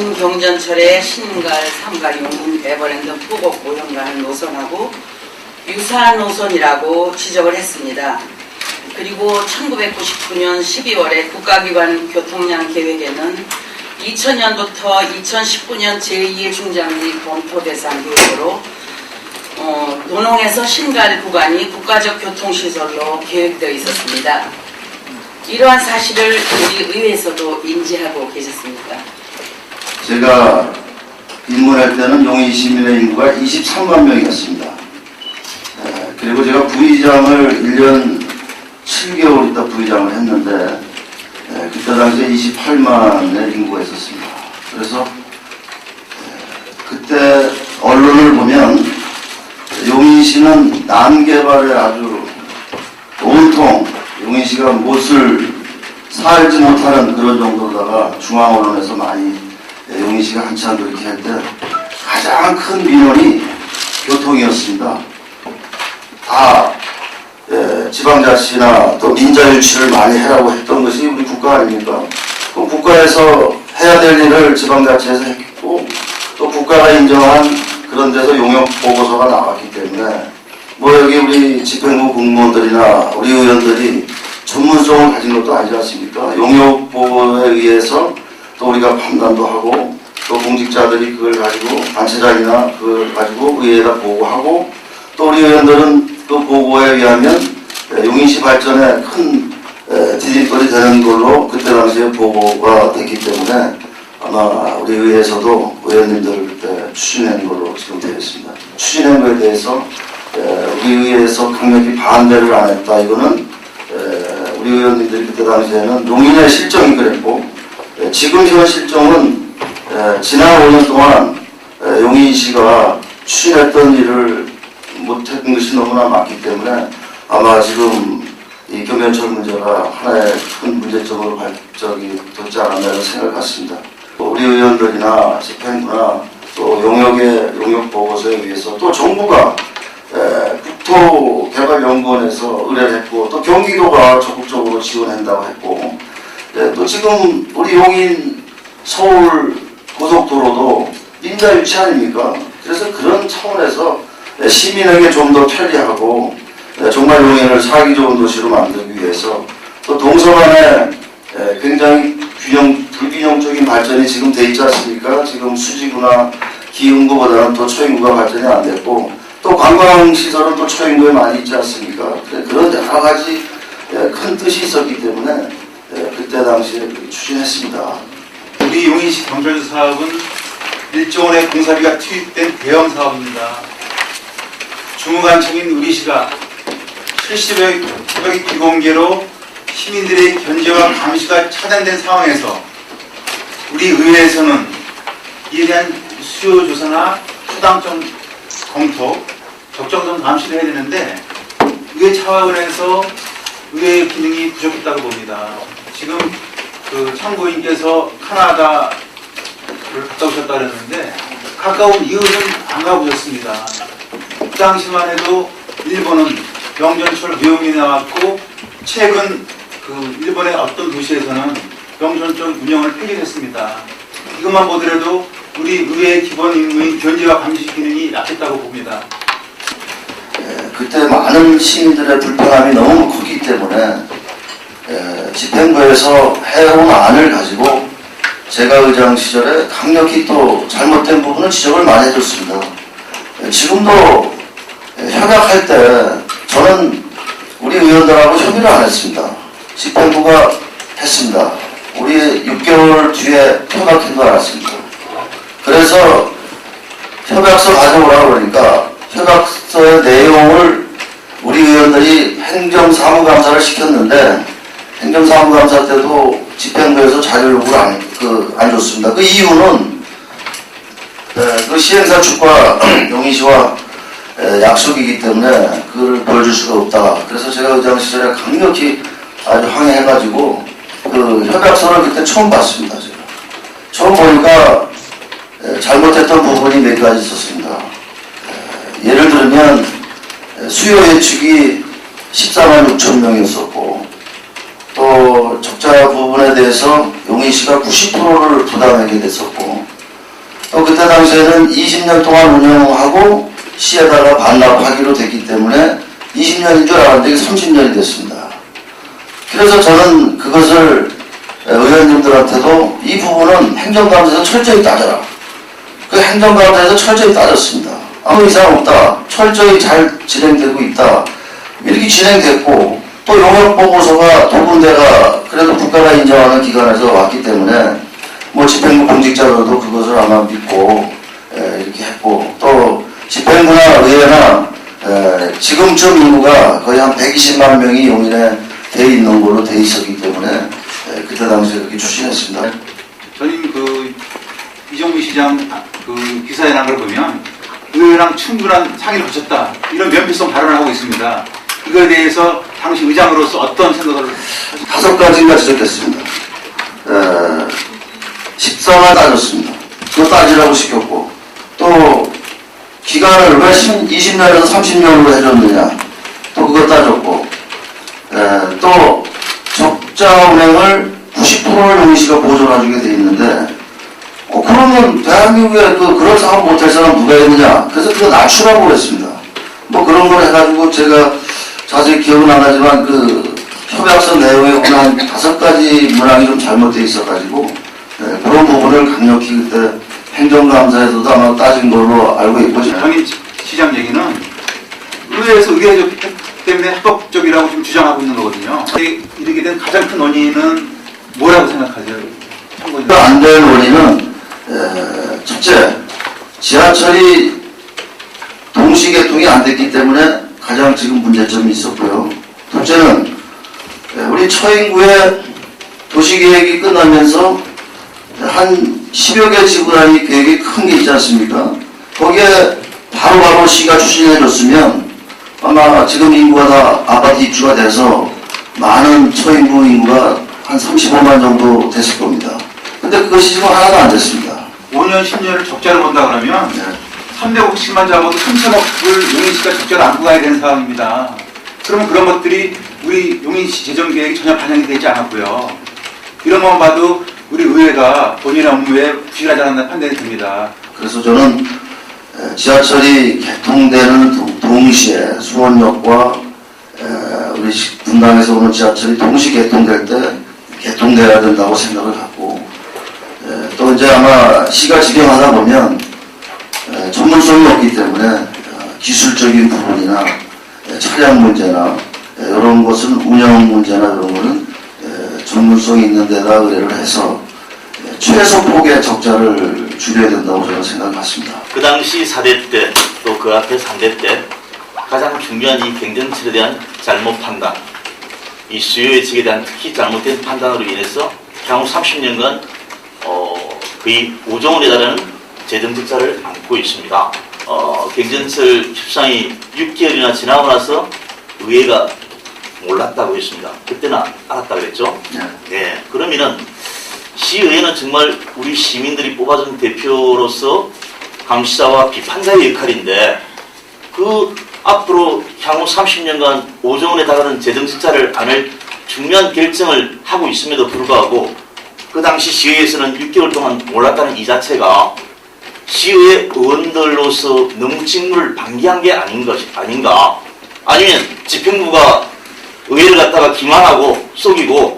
용인 경전철의 신갈, 삼갈, 용인, 에버랜드, 포곡, 모형가는 노선하고 유사한 노선이라고 지적을 했습니다. 그리고 1999년 12월에 국가기관 교통량 계획에는 2000년부터 2019년 제2의 중장기 검토 대상 계획으로 논홍에서 신갈 구간이 국가적 교통시설로 계획되어 있었습니다. 이러한 사실을 우리 의회에서도 인지하고 계셨습니까? 제가 입문할 때는 용인 시민의 인구가 23만 명이었습니다. 그리고 제가 부의장을 1년 7개월 있다 부의장을 했는데 그때 당시에 28만의 인구가 있었습니다. 그래서 그때 언론을 보면 용인시는 남개발에 아주 온통 용인시가 못을 살지 못하는 그런 정도로다가 중앙 언론에서 많이 용인시가 한참 그렇게 할 때 가장 큰 민원이 교통이었습니다. 다 지방자치나 또 민자유치를 많이 해라고 했던 것이 우리 국가 아닙니까? 그 국가에서 해야 될 일을 지방자치에서 했고 또 국가가 인정한 그런 데서 용역 보고서가 나왔기 때문에 뭐 여기 우리 집행부 공무원들이나 우리 의원들이 전문성을 가진 것도 아니지 않습니까? 용역 보고에 의해서 또 우리가 판단도 하고 또 공직자들이 그걸 가지고 단체장이나 그걸 가지고 의회에다 보고하고 또 우리 의원들은 그 보고에 의하면 용인시 발전에 큰 디딤돌이 되는 걸로 그때 당시에 보고가 됐기 때문에 아마 우리 의회에서도 의원님들 그때 추진한 걸로 지금 되어 있습니다. 추진한 거에 대해서 우리 의회에서 강력히 반대를 안 했다. 이거는 우리 의원님들이 그때 당시에는 용인의 실정이 그랬고 지금 현 실정은 지난 5년 동안 용인시가 추진했던 일을 못했던 것이 너무나 많기 때문에 아마 지금 이 경전철 문제가 하나의 큰 문제점으로 발전이 되지 않았나 생각을 갖습니다. 우리 의원들이나 집행부나 또 용역 보고서에 의해서 또 정부가 국토개발연구원에서 의뢰를 했고 또 경기도가 적극적으로 지원한다고 했고 또 지금 우리 용인 서울 고속도로도 민자유치 아닙니까? 그래서 그런 차원에서 시민에게 좀 더 편리하고 정말 용인을 살기 좋은 도시로 만들기 위해서 또 동서간에 굉장히 불균형적인 발전이 지금 돼 있지 않습니까? 지금 수지구나 기흥구보다는 또 초인구가 발전이 안 됐고 또 관광시설은 또 초인구에 많이 있지 않습니까? 그런 여러 가지 큰 뜻이 있었기 때문에 그때 당시에 추진했습니다. 우리 용인시 경전철 사업은 1조 원의 공사비가 투입된 대형 사업입니다. 중후간청인 우리 시가 70여 비공개로 시민들의 견제와 감시가 차단된 상황에서 우리 의회에서는 이에 대한 수요 조사나 타당성 검토, 적정성 감시를 해야 되는데 의회 차원에서 의회의 기능이 부족했다고 봅니다. 지금 그 참고인께서 카나다를 갔다 오셨다 그랬는데 가까운 이웃은 안 가보셨습니다. 그 당시만 해도 일본은 경전철 무용이 나왔고 최근 그 일본의 어떤 도시에서는 경전철 운영을 폐기했습니다. 이것만 보더라도 우리 의회의 기본 임무인 견제와 감시 기능이 약했다고 봅니다. 그때 많은 시민들의 불편함이 너무 크기 때문에 집행부에서 해온 안을 가지고 제가 의장 시절에 강력히 또 잘못된 부분을 지적을 많이 해줬습니다. 지금도 협약할 때 저는 우리 의원들하고 협의를 안 했습니다. 집행부가 했습니다. 우리 6개월 뒤에 협약한 거 알았습니다. 그래서 협약서 가져오라고 그러니까 협약서의 내용을 우리 의원들이 행정사무감사를 시켰는데 행정사무감사 때도 집행부에서 자료 요구를 안 줬습니다. 그 이유는 그 시행사 측과 용인시와 약속이기 때문에 그걸 보여줄 수가 없다. 그래서 제가 의장 시절에 강력히 아주 항의해가지고 그 협약서를 그때 처음 봤습니다. 제가 처음 보니까 잘못했던 부분이 몇 가지 있었습니다. 예를 들면 수요 예측이 14만 6천 명이었었고 또 적자 부분에 대해서 용인시가 90%를 부담하게 됐었고 또 그때 당시에는 20년 동안 운영하고 시에다가 반납하기로 됐기 때문에 20년인 줄 알았는데 이게 30년이 됐습니다. 그래서 저는 그것을 의원님들한테도 이 부분은 행정감사에서 철저히 따져라. 그 행정감사에서 철저히 따졌습니다. 아무 이상 없다. 철저히 잘 진행되고 있다. 이렇게 진행됐고 또 용역보고서가 두 군데가 그래도 국가가 인정하는 기관에서 왔기 때문에 뭐 집행부 공직자들도 그것을 아마 믿고 이렇게 했고 또 집행부나 의회나 지금쯤 인구가 거의 한 120만 명이 용인에 돼 있는 걸로 돼 있었기 때문에 그때 당시에 그렇게 추진했습니다. 저는 그 이정미 시장 그 기사에 난 걸 보면 의회랑 충분한 상의를 거쳤다 이런 면피성 발언을 하고 있습니다. 이거에 대해서 당시 의장으로서 어떤 생각을 5가지가 지적했습니다. 14만 따졌습니다. 또 따지라고 시켰고 또 기간을 왜 20년에서 30년으로 해줬느냐 또 그거 따졌고 또 적자 운행을 90%를 용인시가 보존해주게 돼 있는데 그러면 대한민국에 그런 상황 못할 사람 누가 있느냐 그래서 그거 낮추라고 그랬습니다. 뭐 그런 걸 해가지고 제가 자세히 기억은 안 나지만 그 협약서 내용에 한 5가지 문항이 좀 잘못되어 있어가지고 그런 부분을 강력히 그때 행정감사에서도 아마 따진 걸로 알고 있고 정인 시장 얘기는 의회에서 의회 때문에 합법적이라고 지금 주장하고 있는 거거든요. 이렇게 된 가장 큰 원인은 뭐라고 생각하세요? 안 될 원인은 첫째 지하철이 동시개통이 안 됐기 때문에 가장 지금 문제점이 있었고요. 둘째는 우리 처인구의 도시계획이 끝나면서 한 10여 개 지구단위 계획이 큰 게 있지 않습니까? 거기에 바로바로 시가 추진해줬으면 아마 지금 인구가 다 아파트 입주가 돼서 많은 처인구 인구가 한 35만 정도 됐을 겁니다. 근데 그것이 지금 하나도 안 됐습니다. 5년, 10년을 적자를 본다 그러면 350만 잡아도 3천억을 용인시가 적자를 안고 가야 되는 상황입니다. 그러면 그런 것들이 우리 용인시 재정계획이 전혀 반영이 되지 않았고요. 이런 것만 봐도 우리 의회가 본인의 업무에 부실하지 않았나 판단이 듭니다. 그래서 저는 지하철이 개통되는 동시에 수원역과 우리 분당에서 오는 지하철이 동시 개통될 때 개통돼야 된다고 생각을 갖고 또 이제 아마 시가 집행하다 보면 전문성이 없기 때문에 기술적인 부분이나 차량 문제나 이런 것은 운영 문제나 이런 거는 전문성이 있는 데다 의뢰를 해서 최소 폭의 적자를 줄여야 된다고 저는 생각했습니다. 그 당시 4대 때 또 그 앞에 3대 때 가장 중요한 이 경전철에 대한 잘못 판단, 이 수요 예측에 대한 특히 잘못된 판단으로 인해서 향후 30년간 거의 5조 원에 달하는 재정 적자를 안고 있습니다. 경전철 협상이 6개월이나 지나고 나서 의회가 몰랐다고 했습니다. 그때는 알았다고 했죠. 네. 그러면은 시의회는 정말 우리 시민들이 뽑아준 대표로서 감시자와 비판자의 역할인데 그 앞으로 향후 30년간 5조 원에 달하는 재정 적자를 안을 중요한 결정을 하고 있음에도 불구하고 그 당시 시의회에서는 6개월 동안 몰랐다는 이 자체가 시의회 의원들로서 너무 직무를 방기한 게 아닌가. 아니면 집행부가 의회를 갖다가 기만하고 속이고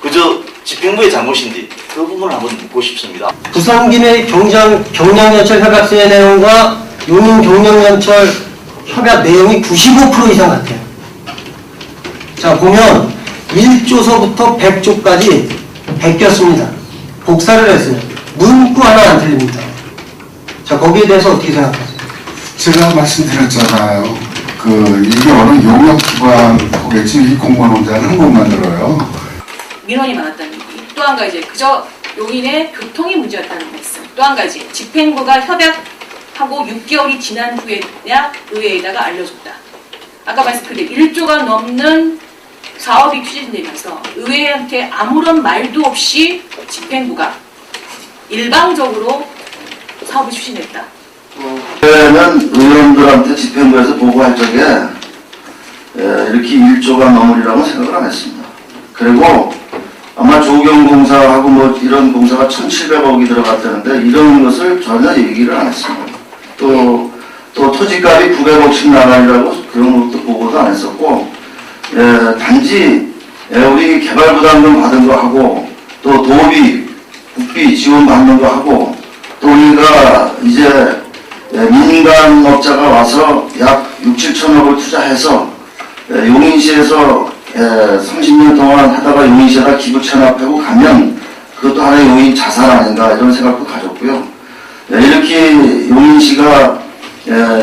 그저 집행부의 잘못인지 그 부분을 한번 묻고 싶습니다. 부산 기내 경량연철 협약서의 내용과 용인 경량연철 협약 내용이 95% 이상 같아요. 자, 보면 1조서부터 100조까지 베꼈습니다. 복사를 했어요. 문구 하나 안 틀립니다. 자, 거기에 대해서 어떻게 생각하세요? 제가 말씀드렸잖아요. 이게 어느 용역기관이겠지, 이 공무원 혼자는 한 곳만 들어요. 민원이 많았다는 얘기. 또 한 가지, 그저 용인의 교통이 문제였다는 말씀. 또 한 가지, 집행부가 협약하고 6개월이 지난 후에야 의회에다가 알려줬다. 아까 말씀드린 1조가 넘는 사업이 추진되면서 의회한테 아무런 말도 없이 집행부가 일방적으로 사업을 추진했다. 그러면 의원들한테 집행부에서 보고할 적에 이렇게 1조가 넘으리라고 생각을 안 했습니다. 그리고 아마 조경공사하고 뭐 이런 공사가 1,700억이 들어갔다는데 이런 것을 전혀 얘기를 안 했습니다. 또 토지값이 900억씩 나가리라고 그런 것도 보고도 안 했었고, 단지 우리 개발부담금 받은 거 하고 또 도비, 국비 지원 받는 거 하고 또 우리가 이제 민간업자가 와서 약 6, 7천억을 투자해서 용인시에서 30년 동안 하다가 용인시에다 기부 체납하고 가면 그것도 하나의 용인 자산 아닌가 이런 생각도 가졌고요. 이렇게 용인시가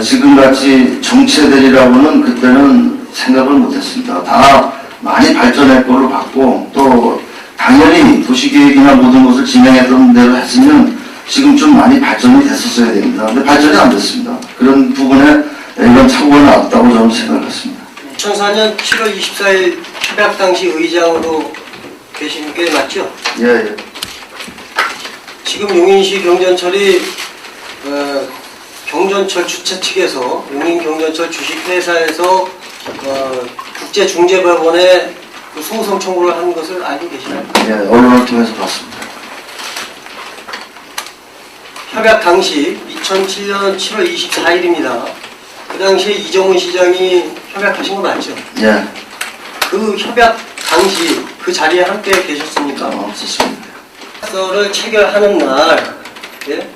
지금같이 정체되리라고는 그때는 생각을 못했습니다. 다 많이 발전할 걸로 봤고 또 당연히 도시계획이나 모든 것을 진행했던 대로 했으면 지금 좀 많이 발전이 됐었어야 됩니다. 근데 발전이 안 됐습니다. 그런 부분에 이런 착오가 나왔다고 저는 생각했습니다. 2004년 7월 24일 협약 당시 의장으로 계신 게 맞죠? 예. 지금 용인시 경전철이 경전철 주최 측에서 용인 경전철 주식회사에서 국제중재법원에 그 소송 청구를 한 것을 알고 계시나요? 예, 언론을 통해서 봤습니다. 협약 당시 2007년 7월 24일입니다. 그 당시에 이정훈 시장이 협약하신 거 맞죠? 예. 그 협약 당시 그 자리에 함께 계셨습니까? 없었습니다. 협약서를 체결하는 날, 예?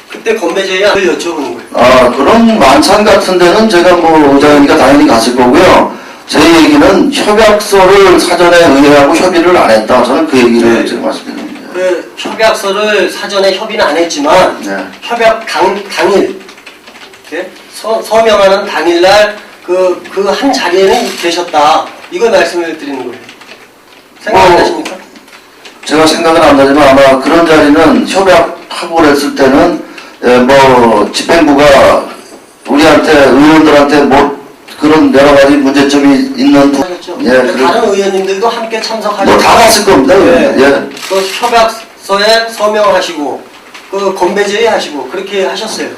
그때 건배제의안을 여쭤보는 거예요. 그런 만찬 같은 데는 제가 뭐 의장이니까 당연히 갔을 거고요. 제 얘기는 협약서를 사전에 의뢰하고 협의를 안 했다. 저는 그 얘기를 지금 말씀드립니다. 그 협약서를 사전에 협의는 안 했지만 네. 협약 당일, 예? 서명하는 당일날 그 한 자리에는 계셨다. 이걸 말씀을 드리는 거예요. 생각 안 나십니까? 제가 생각은 안 나지만 아마 그런 자리는 협약하고 그랬을 때는 뭐 집행부가 우리한테 의원들한테 뭐 그런 여러 가지 문제점이 있는 하셨죠? 예, 다른 의원님들도 함께 참석하셨고 뭐다 갔을 겁니다. 예. 예. 그 협약서에 서명하시고 그 건배제의하시고 그렇게 하셨어요.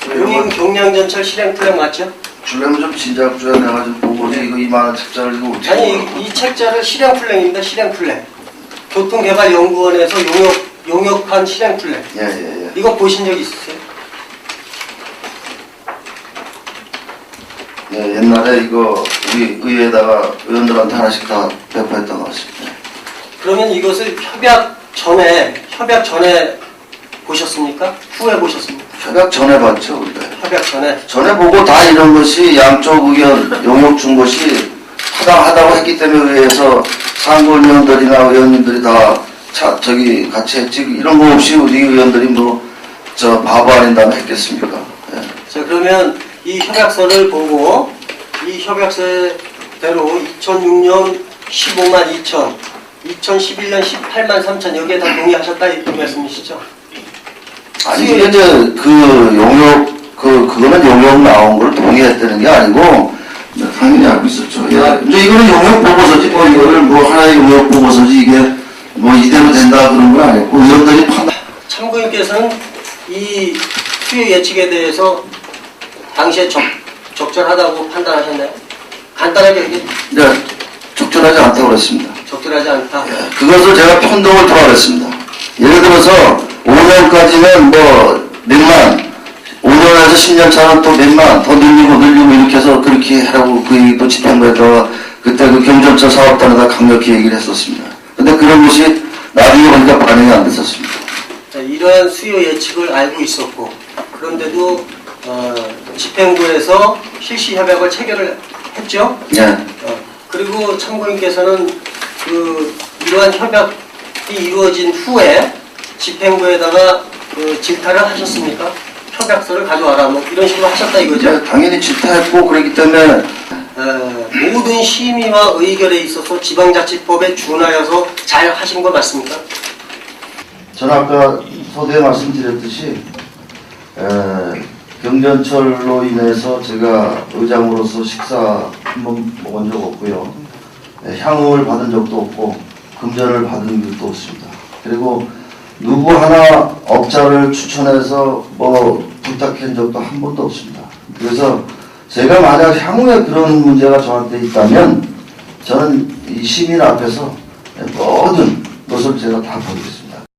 용인 경량전철 실행 플랜 맞죠? 줄려면 좀 진작 줘야 내가지고 보고지 이거 이만한 책자를 이거 어떻게 아니 이 책자를 실행 플랜입니다. 실행 플랜. 교통개발연구원에서 용역한 실행 플랜. 예. 이거 보신 적 있으세요? 예, 옛날에 이거 우리 의회에다가 의원들한테 하나씩 다 배포했던 것 같습니다. 그러면 이것을 협약 전에 보셨습니까? 후에 보셨습니까? 협약 전에 봤죠, 우리가. 협약 전에. 전에 보고 다 이런 것이 양쪽 의견 용역 준 것이 타당하다고 했기 때문에 의회에서 상고위원들이나 의원님들이 다 저기 같이 했지. 이런 거 없이 우리 의원들이 뭐 저 바보 아닌 다음에 했겠습니까? 예. 자 그러면 이 협약서를 보고 이 협약서대로 2006년 15만 2천, 2011년 18만 3천 여기에 다 동의하셨다 이 말씀이시죠? 아니 이게 이제 그 용역 그거는 용역 나온 걸 동의했다는 게 아니고 당연히 알고 있었죠. 예. 이제 이거는 용역 보고서지 뭐 이거를 뭐 하나의 용역 보고서지 이게 뭐 이대로 된다 그런 건 아니고 의원들이 판단. 참고인께서는 이 수요 예측에 대해서 당시에 적절하다고 판단하셨나요? 간단하게 얘기해. 네, 적절하지 않다고 그랬습니다. 적절하지 않다. 예, 그것을 제가 편동을 토하랬습니다. 예를 들어서 5년까지는 뭐 몇만, 5년에서 10년 차는 또 몇만 더 늘리고 이렇게 해서 그렇게 하라고 그 얘기도 집행부에다가 그때 그 경전철 사업단에다 강력히 얘기를 했었습니다. 근데 그런 것이 나중에 보니까 반영이 안 됐었습니다. 자, 이러한 수요 예측을 알고 있었고 그런데도 집행부에서 실시 협약을 체결을 했죠. 예. 그리고 참고인께서는 이러한 협약이 이루어진 후에 집행부에다가 질타를 하셨습니까? 협약서를 가져와라 뭐 이런 식으로 하셨다 이거죠? 예, 당연히 질타했고 그랬기 때문에 모든 심의와 의결에 있어서 지방자치법에 준하여서 잘 하신 거 맞습니까? 저는 아까 서두에 말씀드렸듯이 경전철로 인해서 제가 의장으로서 식사 한 번 먹은 적 없고요. 향응을 받은 적도 없고 금전을 받은 적도 없습니다. 그리고 누구 하나 업자를 추천해서 뭐 부탁한 적도 한 번도 없습니다. 그래서 제가 만약 향후에 그런 문제가 저한테 있다면 저는 이 시민 앞에서 모든 것을 제가 다 보겠습니다.